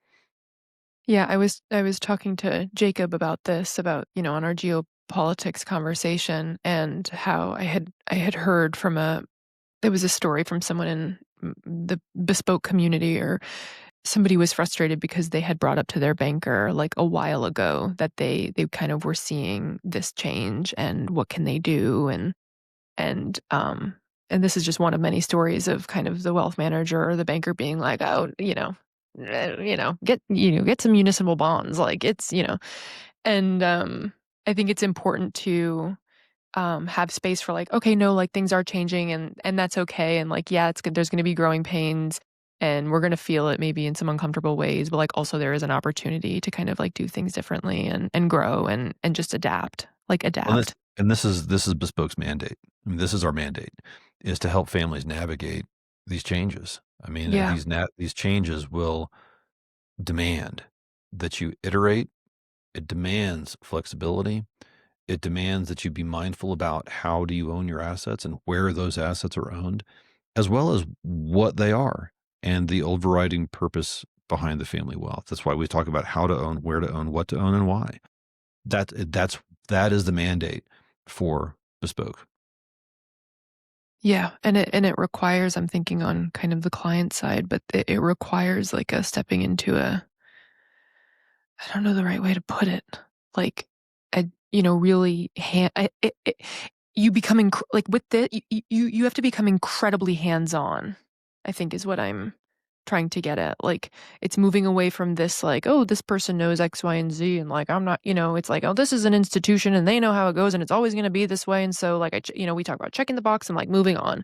Yeah, I was talking to Jacob about this, about, on our geopolitics conversation, and how I had heard there was a story from someone in the Bespoke community, or somebody was frustrated because they had brought up to their banker like a while ago that they kind of were seeing this change and what can they do, and and this is just one of many stories of kind of the wealth manager or the banker being like, oh, get some municipal bonds, like and I think it's important to have space for like, okay, no, like things are changing, and that's okay, and like, yeah, it's good, there's going to be growing pains, and we're going to feel it maybe in some uncomfortable ways, but like also there is an opportunity to kind of like do things differently and grow and just adapt, like Well, adapt. this is Bespoke's mandate. I mean, this is our mandate, is to help families navigate these changes. I mean, Yeah. these changes will demand that you iterate. It demands flexibility. It demands that you be mindful about how do you own your assets and where those assets are owned, as well as what they are and the overriding purpose behind the family wealth. That's why we talk about how to own, where to own, what to own, and why. That is the mandate for Bespoke. Yeah, and it requires, I'm thinking on kind of the client side, but it requires like a stepping into I don't know the right way to put it, like a really you become like with the you have to become incredibly hands-on, I think is what I'm trying to get at. Like it's moving away from this like, oh, this person knows X, Y, and Z, and like I'm not, it's like, oh, this is an institution and they know how it goes and it's always going to be this way, and so like we talk about checking the box and like moving on,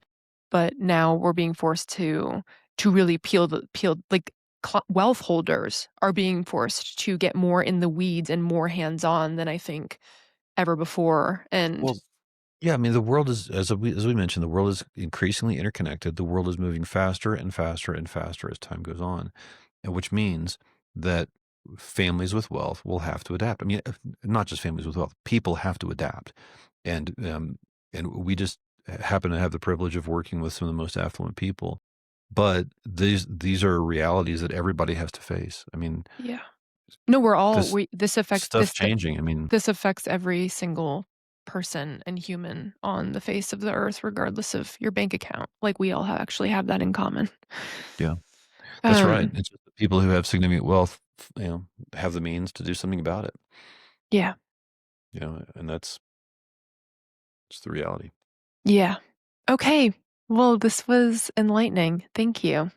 but now we're being forced to really peel like wealth holders are being forced to get more in the weeds and more hands-on than I think ever before. And Well, yeah, I mean, the world is, as we mentioned, the world is increasingly interconnected. The world is moving faster and faster and faster as time goes on, and which means that families with wealth will have to adapt. I mean, not just families with wealth, people have to adapt, and we just happen to have the privilege of working with some of the most affluent people. But these are realities that everybody has to face. I mean, yeah, no, we're all this we this affects stuff's changing. I mean, this affects every single person and human on the face of the earth, regardless of your bank account. Like we all actually have that in common. yeah. That's right. Um, It's just the people who have significant wealth, have the means to do something about it, yeah, and that's just the reality. yeah. Okay. Well, this was enlightening. Thank you.